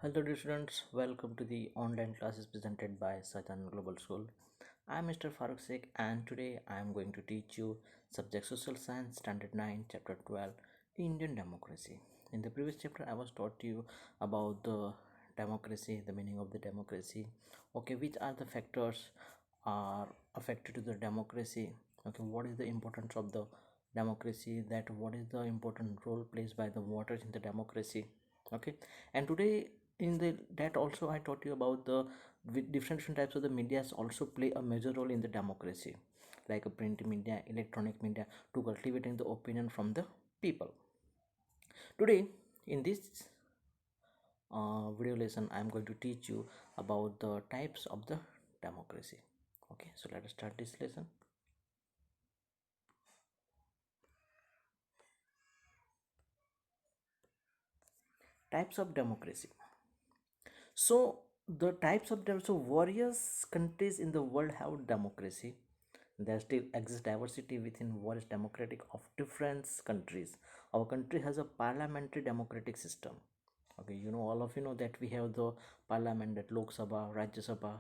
Hello dear students, welcome to the online classes presented by Satan Global School. I am Mr. Farooq Sheikh and today I am going to teach you subject Social Science Standard 9 Chapter 12 Indian Democracy. In the previous chapter I was taught to you about the democracy, the meaning of the democracy, okay, which are the factors are affected to the democracy, okay, what is the importance of the democracy, that what is the important role played by the voters in the democracy, okay. And today in the that also I taught you about the different types of the medias also play a major role in the democracy, like a print media, electronic media, to cultivating the opinion from the people. Today in this video lesson I am going to teach you about the types of the democracy. Okay, so let us start this lesson. Types of democracy. So the types of so various countries in the world have democracy. There still exists diversity within various democratic of different countries. Our country has a parliamentary democratic system. Okay, all of you know that we have the parliament, that Lok Sabha, Rajya Sabha.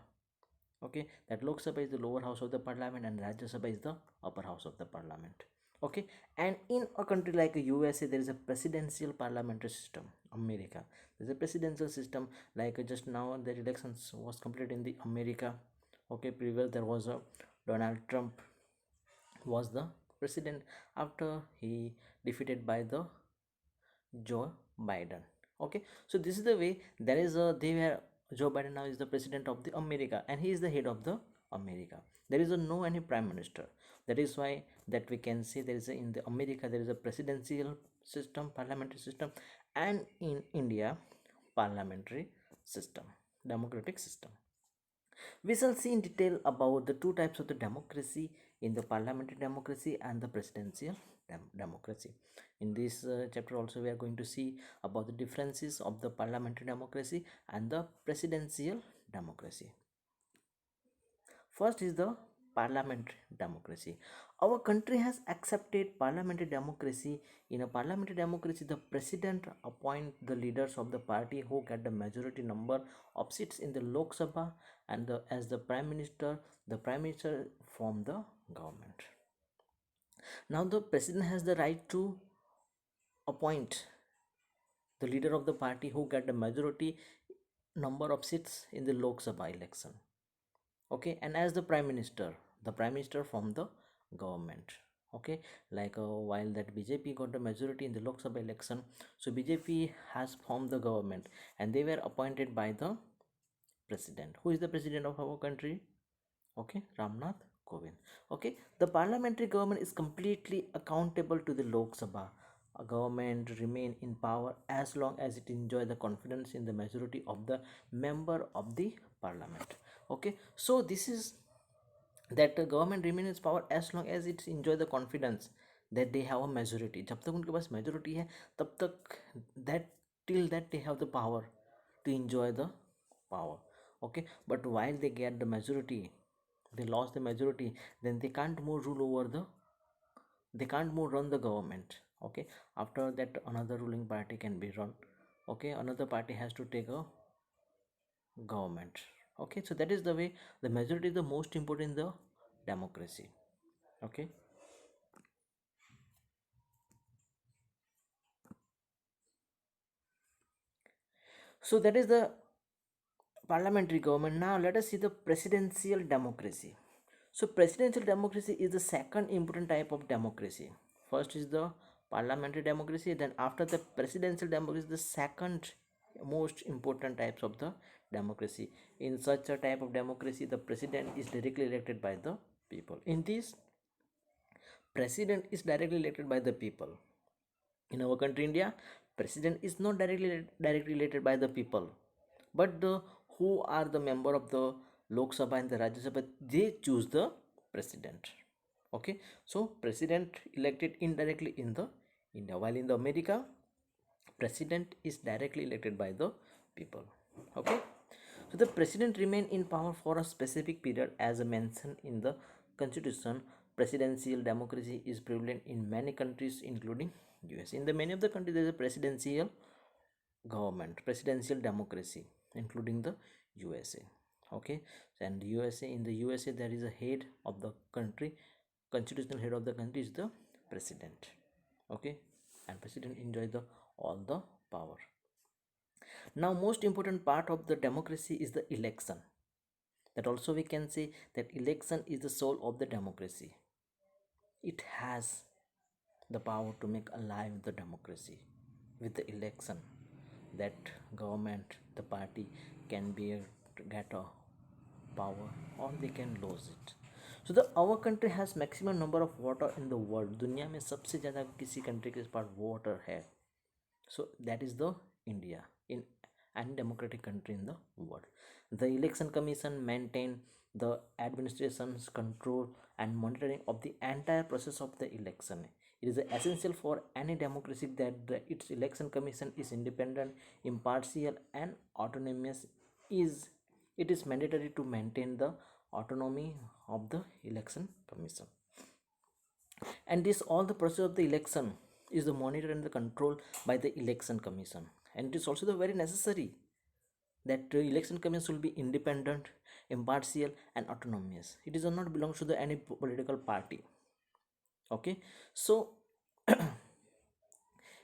Okay, that Lok Sabha is the lower house of the parliament and Rajya Sabha is the upper house of the parliament. Okay, and in a country like USA there is a presidential parliamentary system. America, there's a presidential system, like just now the elections was completed in the America. Okay, previous there was a Donald Trump was the president after he defeated by the Joe Biden. Okay, so this is the way. There is a they were Joe Biden now is the president of the America and he is the head of the America. There is a no any prime minister. That is why that we can say there is in the America there is a presidential system, parliamentary system, and in India parliamentary system, democratic system. We shall see in detail about the two types of the democracy in the parliamentary democracy and the presidential democracy. In this chapter also we are going to see about the differences of the parliamentary democracy and the presidential democracy. First is the parliamentary democracy. Our country has accepted parliamentary democracy. In a parliamentary democracy, the president appoint the leaders of the party who get the majority number of seats in the Lok Sabha, and as the prime minister form the government. Now the president has the right to appoint the leader of the party who get the majority number of seats in the Lok Sabha election. Okay, and as the prime minister from the government. Okay, like while that BJP got the majority in the Lok Sabha election, so BJP has formed the government and they were appointed by the president. Who is the president of our country? Okay, Ramnath Kovind. Okay, the parliamentary government is completely accountable to the Lok Sabha. A government remain in power as long as it enjoy the confidence in the majority of the member of the parliament. Okay, so this is that the government remain in power as long as it enjoy the confidence that they have a majority. जब तक उनके पास majority है तब तक that till that they have the power to enjoy the power. Okay, but while they get the majority, they lost the majority, then they can't more rule over the, they can't more run the government. Okay, after that another ruling party can be run. Okay, another party has to take a government. Okay, so that is the way the majority is the most important in the democracy. Okay, so that is the parliamentary government. Now let us see the presidential democracy. So presidential democracy is the second important type of democracy. First is the parliamentary democracy, then after the presidential democracy, the second most important types of the democracy. In such a type of democracy, the president is directly elected by the people. In this, president is directly elected by the people. In our country India, president is not directly elected by the people, but the who are the member of the Lok Sabha and the Rajya Sabha, they choose the president. Okay, so president elected indirectly in the India, while in the America president is directly elected by the people. Okay, so the president remain in power for a specific period as mentioned in the constitution. Presidential democracy is prevalent in many countries including US. In the many of the countries there is a presidential government, presidential democracy, including the USA. Okay, and USA, in the USA there is a head of the country, constitutional head of the country is the president. Okay, and president enjoy the all the power. Now most important part of the democracy is the election. That also we can say that election is the soul of the democracy. It has the power to make alive the democracy. With the election, that government, the party can be get a power or they can lose it. So the our country has maximum number of water in the world. दुनिया में सबसे ज़्यादा किसी country के पास water है. So that is the India in and democratic country in the world. The election commission maintain the administration's control and monitoring of the entire process of the election. It is essential for any democracy that its election commission is independent, impartial, and autonomous. Is it is mandatory to maintain the autonomy of the election commission, and this all the process of the election is the monitored and the control by the election commission, and it is also the very necessary that the election commission will be independent, impartial, and autonomous. It does not belong to the any political party. Okay, so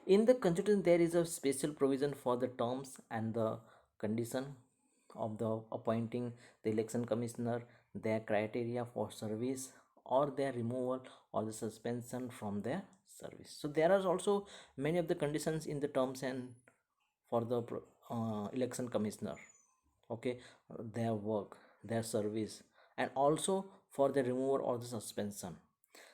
in the constitution there is a special provision for the terms and the condition of the appointing the election commissioner, their criteria for service or their removal or the suspension from their service. So there are also many of the conditions in the terms and for the election commissioner. Okay, their work, their service, and also for the removal or the suspension.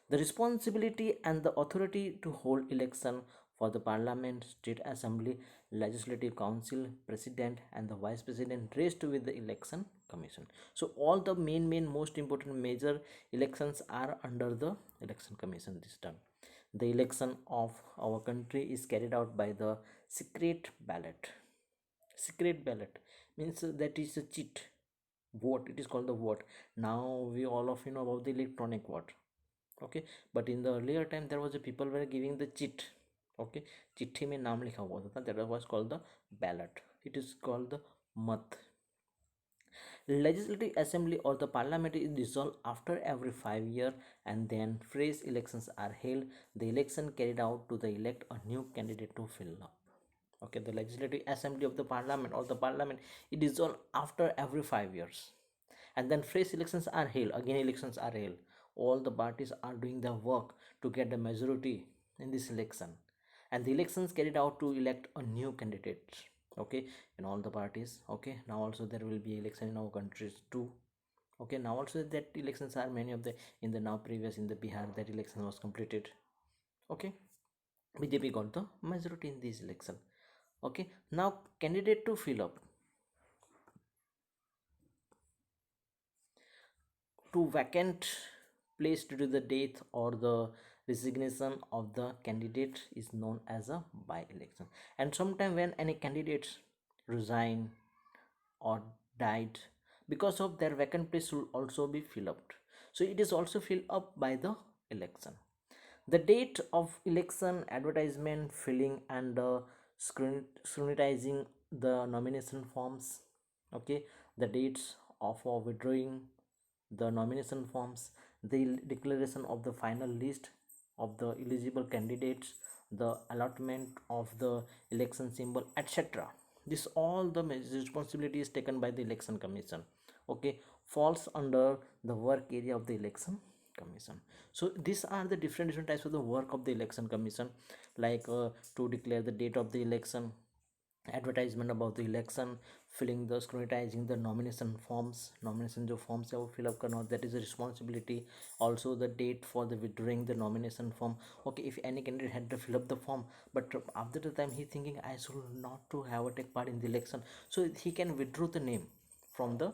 The responsibility and the authority to hold election for the parliament, state assembly, legislative council, president, and the vice president rest with the election commission. So all the main most important major elections are under the election commission this time. The election of our country is carried out by the secret ballot. Secret ballot means that is a cheat vote. It is called the vote. Now we all of you know about the electronic vote. Okay, but in the earlier time there was a people were giving the cheat. Okay, चिट्ठी में नाम लिखा हुआ था, that was called the ballot. It is called the mat. Legislative assembly or the parliament is dissolved after every 5 years and then fresh elections are held. The election carried out to the elect a new candidate to fill up. Okay, the legislative assembly of the parliament or the parliament is dissolved after every 5 years and then fresh elections are held. Again elections are held. All the parties are doing their work to get the majority in this election, and the elections carried out to elect a new candidate. Okay, in all the parties. Okay, now also there will be election in our countries too. Okay, now also that elections are many of the in the now previous in the Bihar that election was completed. Okay, BJP got the majority in this election. Okay, now candidate to fill up to vacant place due to the death or the resignation of the candidate is known as a by-election. And sometime when any candidates resign or died, because of their vacant place will also be filled up. So it is also filled up by the election. The date of election, advertisement, filling, and scrutinizing the nomination forms. Okay, the dates of withdrawing the nomination forms, the declaration of the final list of the eligible candidates, the allotment of the election symbol, etc. This all the responsibility is taken by the election commission. Okay, falls under the work area of the election commission. So these are the different types of the work of the election commission, like to declare the date of the election, advertisement about the election, filling the scrutinizing the nomination forms, nomination जो forms है वो fill up करना, that is a responsibility. Also the date for the withdrawing the nomination form. Okay, if any candidate had to fill up the form but after the time he thinking I should not to have a take part in the election, so he can withdraw the name from the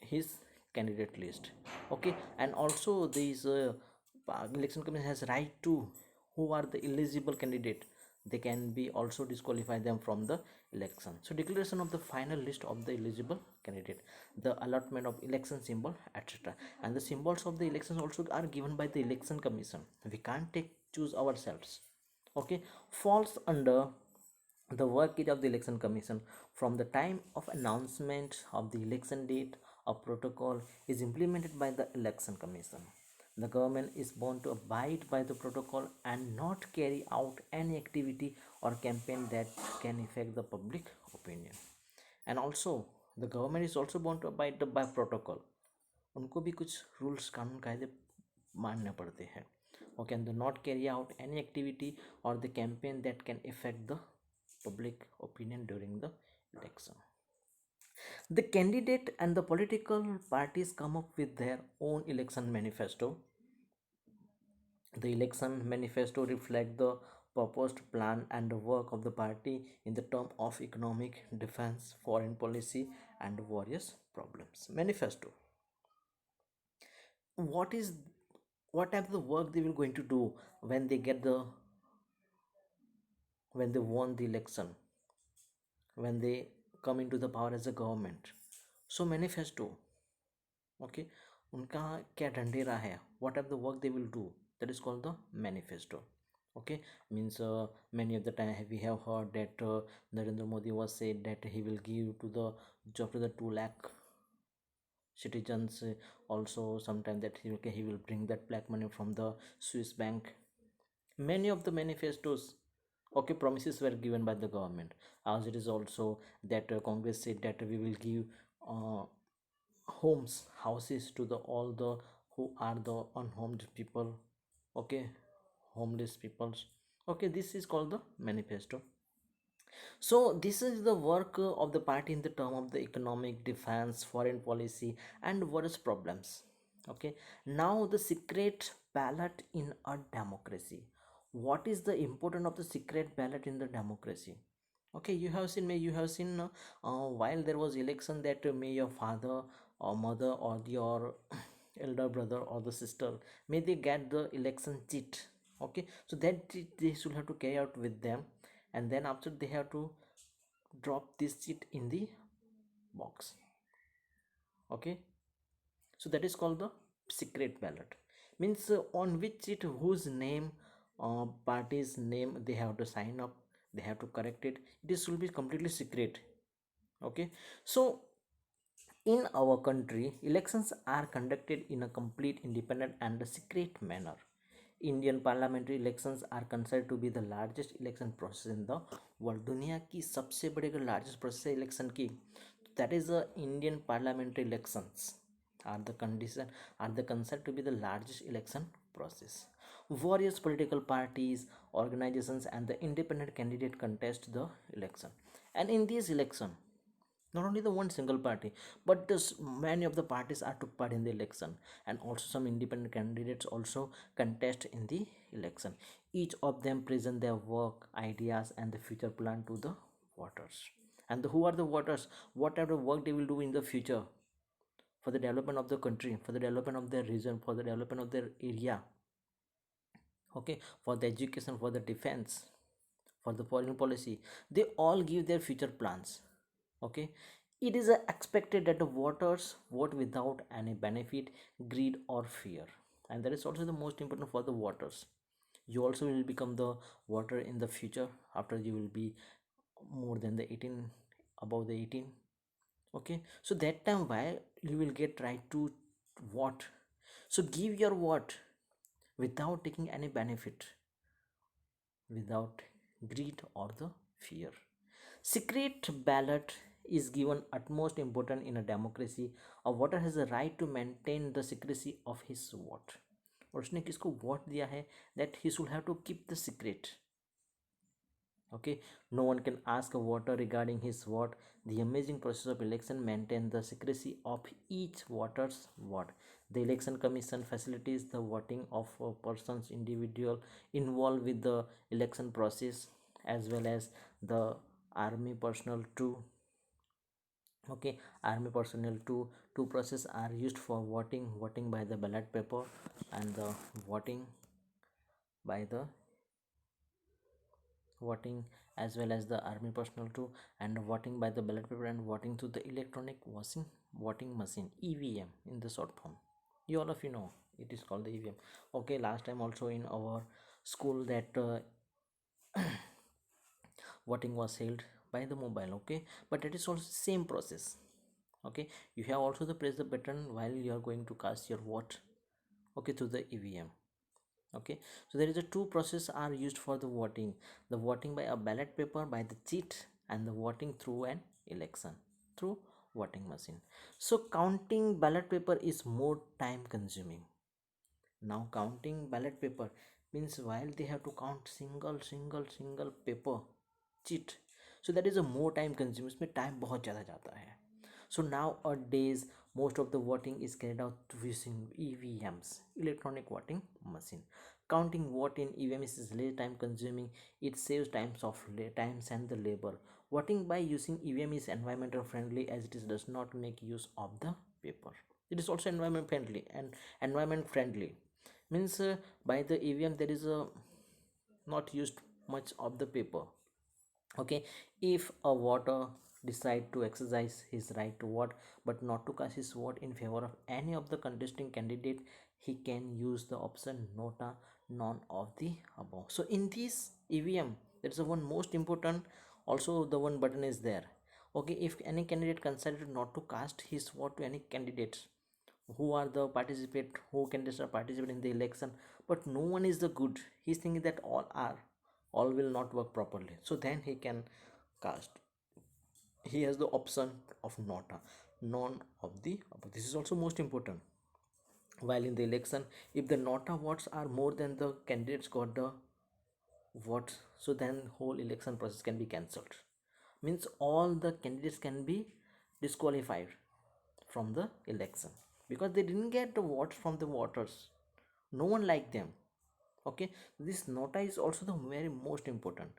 his candidate list. Okay, and also this election commission has right to who are the eligible candidate, they can be also disqualify them from the election. So declaration of the final list of the eligible candidate, the allotment of election symbol, etc. And the symbols of the elections also are given by the election commission. We can't take choose ourselves. Okay, falls under The work is of the election commission from the time of announcement of the election date. A protocol is implemented by the election commission. The government is bound to abide by the protocol and not carry out any activity or campaign that can affect the public opinion. And also the government is also bound to abide by protocol. उनको भी कुछ rules कानून कायदे मानने पड़ते हैं. Okay, and do not carry out any activity or the campaign that can affect the public opinion during the election. The candidate and the political parties come up with their own election manifesto. The election manifesto reflects the proposed plan and the work of the party in the term of economic, defense, foreign policy, and various problems. Manifesto. What is what type of the work they will going to do when they get the when they won the election, when they come into the power as a government? So manifesto. Okay, उनका क्या ढंढेरा है, what are the work they will do, that is called the manifesto. Okay, means many of the time we have heard that Narendra Modi was said that he will give to the job to the 2 lakh citizens. Also sometime that he will bring that black money from the Swiss bank. Many of the manifestos, okay, promises were given by the government. As it is also that Congress said that we will give uh, homes, houses to the all the who are the unhomed people. Okay, homeless peoples. Okay, this is called the manifesto. So this is the work of the party in the term of the economic, defense, foreign policy, and various problems. Okay, now the secret ballot in a democracy. What is the importance of the secret ballot in the democracy? Okay, you have seen while there was election that may your father or mother or your elder brother or the sister, may they get the election cheat. Okay, so that cheat they should have to carry out with them, and then after they have to drop this cheat in the box. Okay, so that is called the secret ballot. Means on which cheat whose name, party's name they have to sign up, they have to correct it. This will be completely secret. Okay, so in our country, elections are conducted in a complete, independent, and a secret manner. Indian parliamentary elections are considered to be the largest election process in the world. दुनिया की सबसे बड़े अगर largest process है election की, that is the Indian parliamentary elections are the condition are the considered to be the largest election process. Various political parties, organizations, and the independent candidate contest the election, and in this election not only the one single party but this many of the parties are took part in the election, and also some independent candidates also contest in the election. Each of them present their work, ideas, and the future plan to the voters. And who are the voters? What are the work they will do in the future for the development of the country, for the development of their region, for the development of their area. Okay, for the education, for the defense, for the foreign policy, they all give their future plans. Okay, it is expected that the voters vote without any benefit, greed, or fear. And that is also the most important for the voters. You also will become the voter in the future after you will be more than the 18, above the 18. Okay, so that time why you will get right to vote. So give your vote without taking any benefit, without greed or the fear. Secret ballot is given utmost importance in a democracy. A voter has a right to maintain the secrecy of his vote. और उसने किसको vote दिया है, that he should have to keep the secret. Okay, no one can ask a voter regarding his vote. The amazing process of election maintain the secrecy of each voter's vote. The election commission facilitates the voting of persons individual involved with the election process, as well as the army personnel too. Okay, army personnel too. Two process are used for voting by the ballot paper, and the voting by the voting as well as the army personnel too, and voting by the ballot paper and voting through the electronic voting machine, EVM in the short form. You all of you know it is called the EVM. Okay, last time also in our school that voting was held by the mobile. Okay, but it is also same process. Okay, you have also to press the button while you are going to cast your vote, okay, to the EVM. Okay, so there is a two process are used for the voting: the voting by a ballot paper by the cheat, and the voting through an election through voting machine. So counting ballot paper is more time consuming. Now counting ballot paper means while they have to count single paper cheat, so that is a more time consuming, इसमें time बहुत ज़्यादा जाता है. So nowadays most of the voting is carried out using EVMs, electronic voting machine. Counting vote in EVMs is less time consuming. It saves times and the labor. Voting by using EVM is environmental friendly as it is does not make use of the paper. It is also environment friendly means by the EVM there is a not used much of the paper. Okay, if a voter decide to exercise his right to vote but not to cast his vote in favor of any of the contesting candidate, he can use the option nota none of the above. So in this EVM there is a one most important, also the one button is there. Okay, if any candidate considered not to cast his vote to any candidates who are the participate, who candidates are participate in the election, but no one is the good, he's thinking that all will not work properly, so then he can cast, he has the option of nota none of the above. This is also most important. While in the election, if the nota votes are more than the candidates got the votes, so then whole election process can be cancelled, means all the candidates can be disqualified from the election because they didn't get the votes from the voters, no one liked them. Okay, this nota is also the very most important.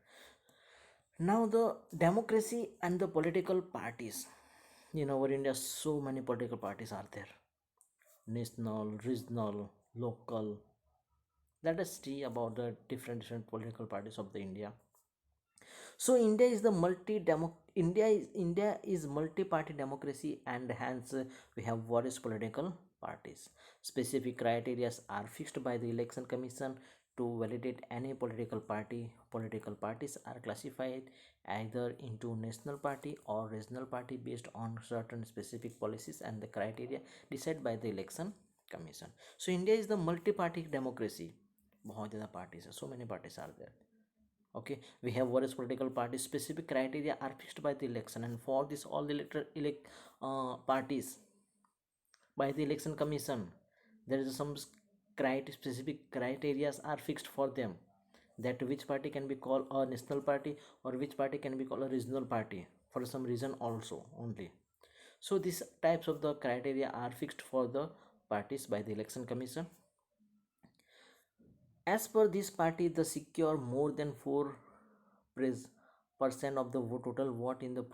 Now the democracy and the political parties in our India, so many political parties are there: national, regional, local. Let us see about the different political parties of the India. So India is multi-party democracy, and hence we have various political parties. Specific criteria are fixed by the election commission to validate any political party. Political parties are classified either into national party or regional party based on certain specific policies and the criteria decided by the election commission. So India is the multi-party democracy. बहुत ज़्यादा parties है, so many parties are there. Okay, we have various political parties. Specific criteria are fixed by the election, and for this all the parties by the election commission, there is some specific criteria are fixed for them, that which party can be called a national party or which party can be called a regional party for some reason also only. So these types of the criteria are fixed for the parties by the election commission. As per this party, the secure more than 4% of the total vote in the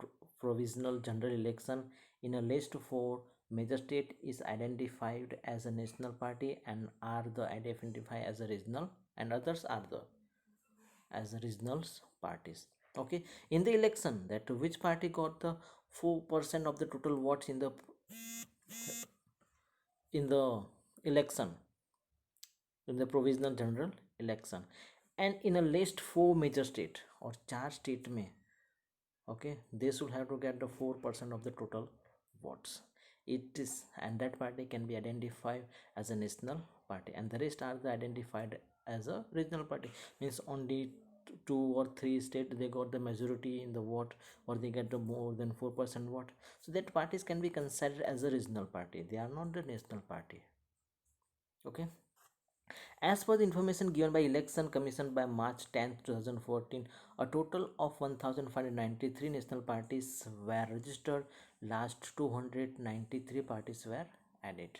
provisional general election in a list for major state is identified as a national party and are the identified as a regional, and others are the as regional parties. Okay, in the election, that which party got the 4% of the total votes in the election, in the provisional general election, and in a list 4 major state or 4 state में, okay, they should have to get the 4% of the total votes. It is, and that party can be identified as a national party, and the rest are the identified as a regional party. Means only 2 or 3 states they got the majority in the vote, or they get the more than 4% vote, so that parties can be considered as a regional party, they are not the national party. Okay, as per the information given by Election Commission by March 10, 2014, a total of 1,593 national parties were registered. Last 293 parties were added.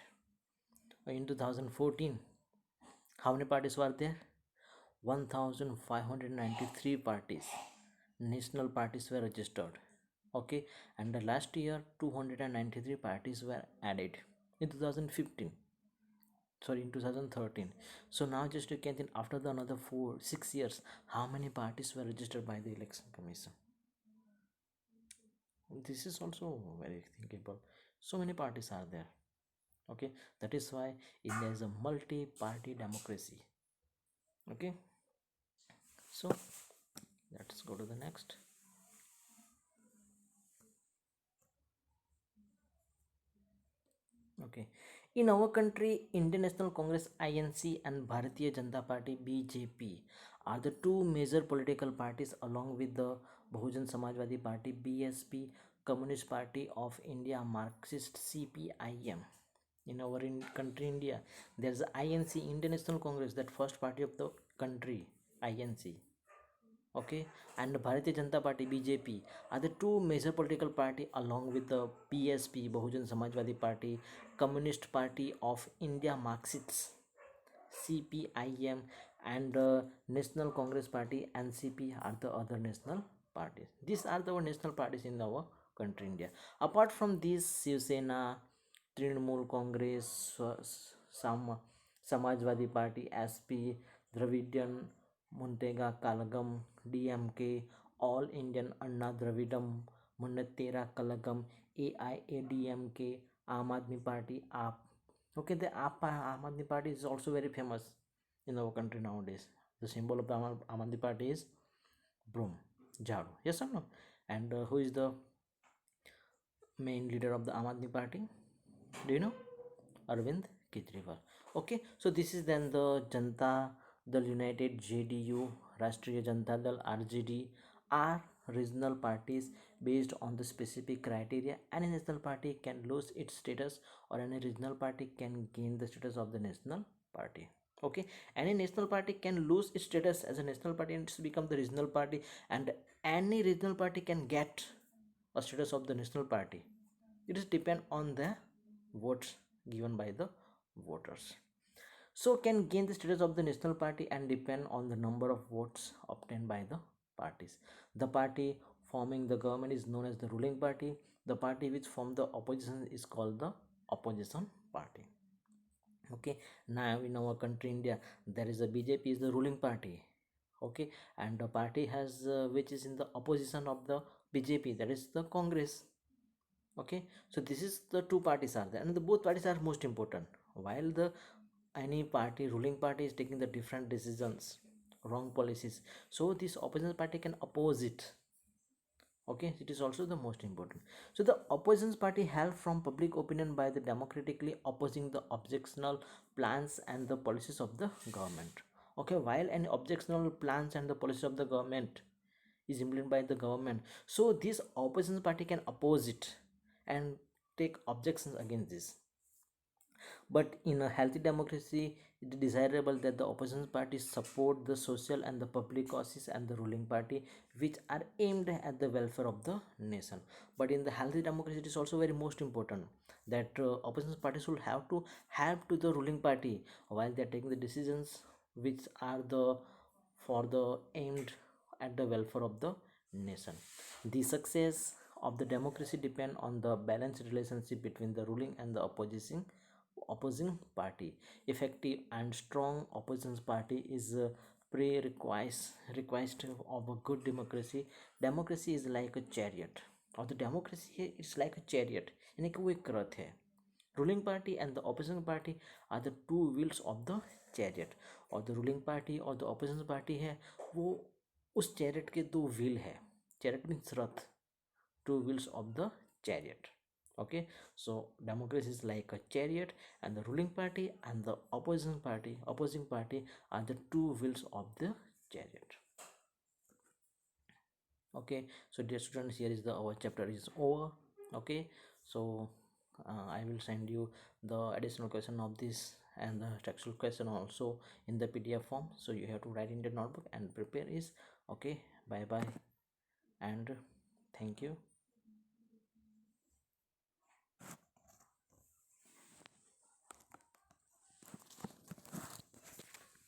In 2014, how many parties were there? 1,593 parties, national parties were registered. Okay, and the last year 293 parties were added in 2015, sorry, in 2013. So now just you can think, after the another 4 6 years, how many parties were registered by the election commission? This is also very thinkable. So many parties are there. Okay, that is why India is a multi-party democracy. Okay, so let's go to the next. Okay. In our country, Indian National Congress INC and Bharatiya Janata Party BJP are the two major political parties along with the Bahujan Samajwadi Party BSP, Communist Party of India, Marxist CPIM. In our country India, there's INC, Indian National Congress, that first party of the country, INC. Okay, and Bharatiya Janata Party BJP are the two major political party along with the BSP, Bahujan Samajwadi Party, Communist Party of India, Marxists CPIM, and National Congress Party NCP are the other national parties. These are the national parties in our country India. Apart from these, Shiv Sena, Trinamool Congress, Samajwadi Party, SP, Dravidian Muntega Kalagam, DMK, All Indian Anna Dravidam Munnatera Kalagam, AIADMK, Aam Aadmi Party, AAP. Okay, the Aam Aadmi Party is also very famous in our country nowadays. The symbol of the Aam Aadmi Party is broom, jhadu. Yes or no? And who is the main leader of the Aam Aadmi Party? Do you know? Arvind Kejriwal. Okay, so this is then the Janta Dal United, JDU, Rashtriya Janata Dal RJD are regional parties based on the specific criteria. Any national party can lose its status, or any regional party can gain the status of the national party. Okay, any national party can lose its status as a national party and it's become the regional party, and any regional party can get a status of the national party. It is depend on the votes given by the voters. So can gain the status of the national party and depend on the number of votes obtained by the parties. The party forming the government is known as the ruling party. The party which form the opposition is called the opposition party. Okay, now in our country India, there is a BJP is the ruling party. Okay, and the party has which is in the opposition of the BJP, that is the Congress. Okay, so this is the two parties are there, and the both parties are most important. While the any party ruling party is taking the different decisions, wrong policies, so this opposition party can oppose it. Okay, it is also the most important. So the opposition party held from public opinion by the democratically opposing the objectional plans and the policies of the government. Okay, while any objectional plans and the policies of the government is implemented by the government, so this opposition party can oppose it and take objections against this. But in a healthy democracy, it is desirable that the opposition parties support the social and the public causes and the ruling party which are aimed at the welfare of the nation. But in the healthy democracy, it is also very most important that opposition parties should have to help to the ruling party while they are taking the decisions which are the for the aimed at the welfare of the nation. The success of the democracy depend on the balanced relationship between the ruling and the opposing party. Effective and strong opposition party is a prerequisite of a good democracy. Democracy is like a chariot, or the democracy is like a chariot, यानी कि वो एक रथ है. Ruling party and the opposition party are the two wheels of the chariot, और the ruling party और the opposition party है वो उस chariot के दो wheel है. Chariot means Rath, two wheels of the chariot. Okay, so democracy is like a chariot, and the ruling party and the opposing party are the two wheels of the chariot. Okay, so dear students, here is the our chapter is over. Okay, so I will send you the additional question of this and the textual question also in the PDF form, so you have to write in the notebook and prepare is. Okay, bye bye and thank you.